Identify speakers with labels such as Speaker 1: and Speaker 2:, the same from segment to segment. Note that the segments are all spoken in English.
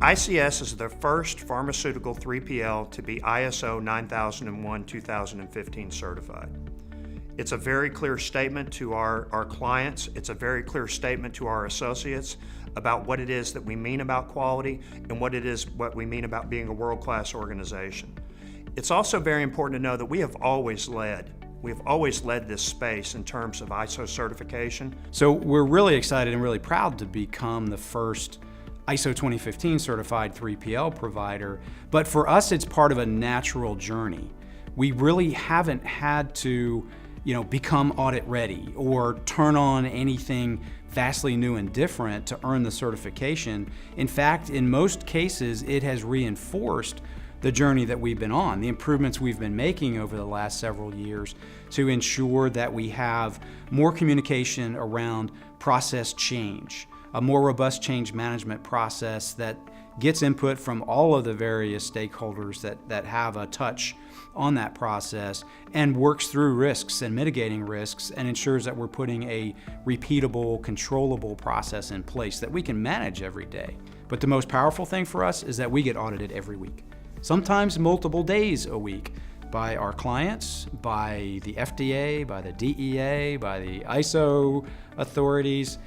Speaker 1: ICS is the first pharmaceutical 3PL to be ISO 9001-2015 certified. It's a very clear statement to our clients. It's a very clear statement to our associates about what it is that we mean about quality and what we mean about being a world-class organization. It's also very important to know that we have always led this space in terms of ISO certification.
Speaker 2: So we're really excited and really proud to become the first ISO 2015 certified 3PL provider, but for us it's part of a natural journey. We really haven't had to become audit ready or turn on anything vastly new and different to earn the certification. In fact, in most cases, it has reinforced the journey that we've been on, the improvements we've been making over the last several years to ensure that we have more communication around process change, a more robust change management process that gets input from all of the various stakeholders that have a touch on that process and works through risks and mitigating risks and ensures that we're putting a repeatable, controllable process in place that we can manage every day. But the most powerful thing for us is that we get audited every week, sometimes multiple days a week, by our clients, by the FDA, by the DEA, by the ISO authorities.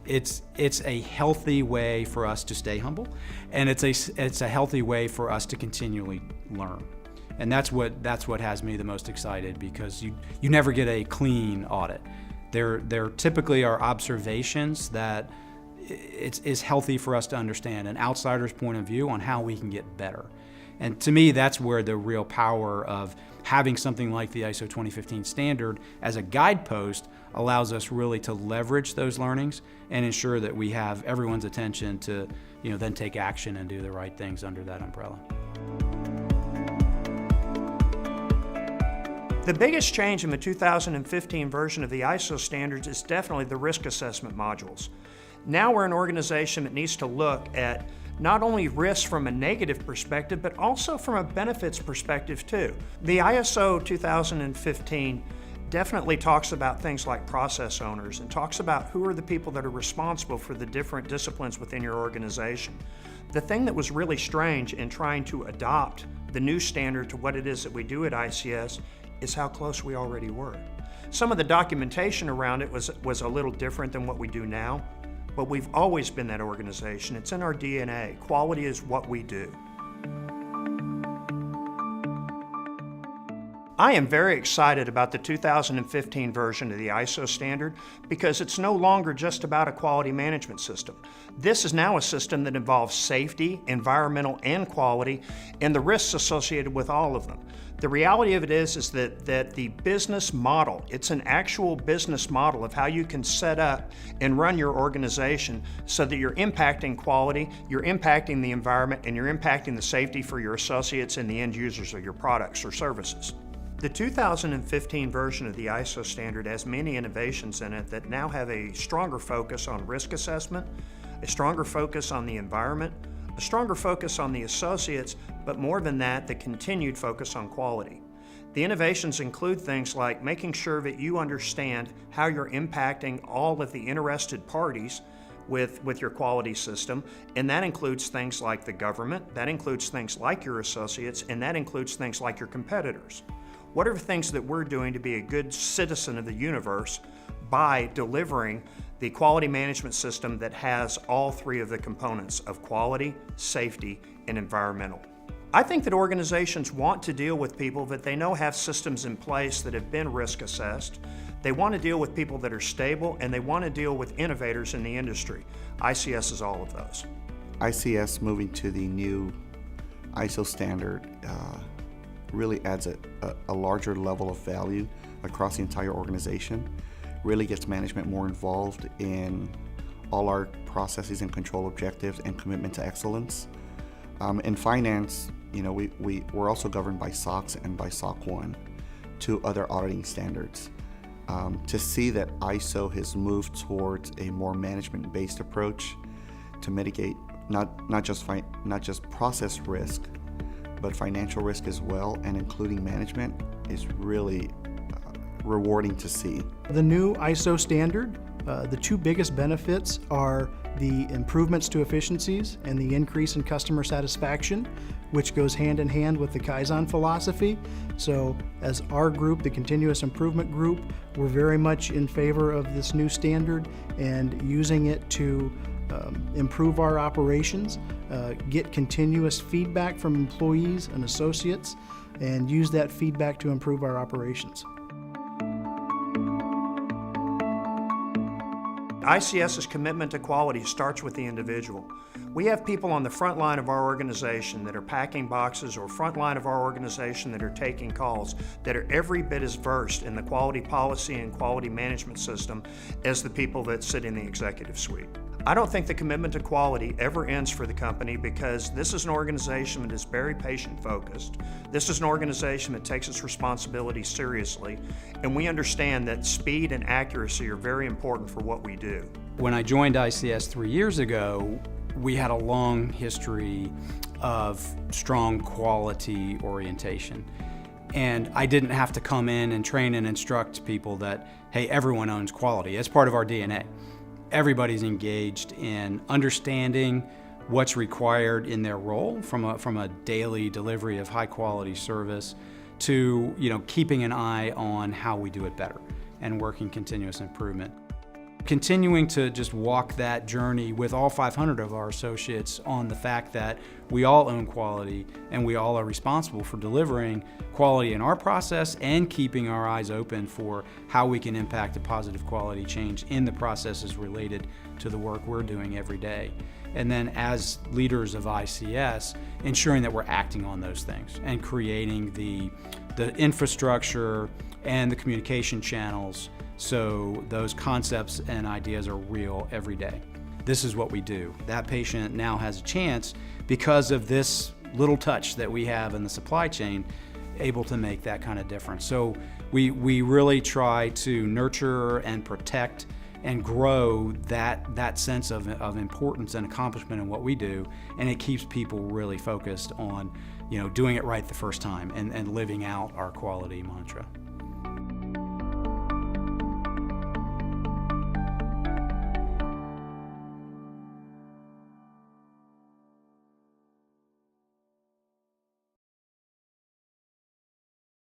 Speaker 2: It's a healthy way for us to stay humble, and it's a healthy way for us to continually learn. And that's what has me the most excited, because you never get a clean audit. There typically are observations that it's healthy for us to understand, an outsider's point of view on how we can get better. And to me, that's where the real power of having something like the ISO 2015 standard as a guidepost allows us really to leverage those learnings and ensure that we have everyone's attention to then take action and do the right things under that umbrella.
Speaker 1: The biggest change in the 2015 version of the ISO standards is definitely the risk assessment modules. Now we're an organization that needs to look at not only risks from a negative perspective, but also from a benefits perspective too. The ISO 2015 definitely talks about things like process owners and talks about who are the people that are responsible for the different disciplines within your organization. The thing that was really strange in trying to adopt the new standard to what it is that we do at ICS is how close we already were. Some of the documentation around it was a little different than what we do now, but we've always been that organization. It's in our DNA. Quality is what we do. I am very excited about the 2015 version of the ISO standard because it's no longer just about a quality management system. This is now a system that involves safety, environmental, and quality, and the risks associated with all of them. The reality of it is that the business model, it's an actual business model of how you can set up and run your organization so that you're impacting quality, you're impacting the environment, and you're impacting the safety for your associates and the end users of your products or services. The 2015 version of the ISO standard has many innovations in it that now have a stronger focus on risk assessment, a stronger focus on the environment, a stronger focus on the associates, but more than that, the continued focus on quality. The innovations include things like making sure that you understand how you're impacting all of the interested parties with your quality system, and that includes things like the government, that includes things like your associates, and that includes things like your competitors. What are the things that we're doing to be a good citizen of the universe by delivering the quality management system that has all three of the components of quality, safety, and environmental? I think that organizations want to deal with people that they know have systems in place that have been risk assessed. They want to deal with people that are stable, and they want to deal with innovators in the industry. ICS is all of those.
Speaker 3: ICS moving to the new ISO standard really adds a larger level of value across the entire organization, really gets management more involved in all our processes and control objectives and commitment to excellence. In finance, we're also governed by SOX and by SOC 1, two other auditing standards. To see that ISO has moved towards a more management-based approach to mitigate not just process risk, but financial risk as well, and including management, is really rewarding to see.
Speaker 4: The new ISO standard, the two biggest benefits are the improvements to efficiencies and the increase in customer satisfaction, which goes hand in hand with the Kaizen philosophy. So as our group, the Continuous Improvement Group, we're very much in favor of this new standard and using it to improve our operations, get continuous feedback from employees and associates, and use that feedback to improve our operations.
Speaker 1: ICS's commitment to quality starts with the individual. We have people on the front line of our organization that are packing boxes, or front line of our organization that are taking calls, that are every bit as versed in the quality policy and quality management system as the people that sit in the executive suite. I don't think the commitment to quality ever ends for the company, because this is an organization that is very patient-focused. This is an organization that takes its responsibility seriously, and we understand that speed and accuracy are very important for what we do.
Speaker 2: When I joined ICS 3 years ago, we had a long history of strong quality orientation. And I didn't have to come in and train and instruct people that, hey, everyone owns quality. It's part of our DNA. Everybody's engaged in understanding what's required in their role, from a daily delivery of high quality service to keeping an eye on how we do it better and working continuous improvement. Continuing to just walk that journey with all 500 of our associates on the fact that we all own quality and we all are responsible for delivering quality in our process and keeping our eyes open for how we can impact a positive quality change in the processes related to the work we're doing every day. And then as leaders of ICS, ensuring that we're acting on those things and creating the infrastructure and the communication channels so those concepts and ideas are real every day. This is what we do. That patient now has a chance, because of this little touch that we have in the supply chain, able to make that kind of difference. So we really try to nurture and protect and grow that sense of importance and accomplishment in what we do, and it keeps people really focused on doing it right the first time and living out our quality mantra.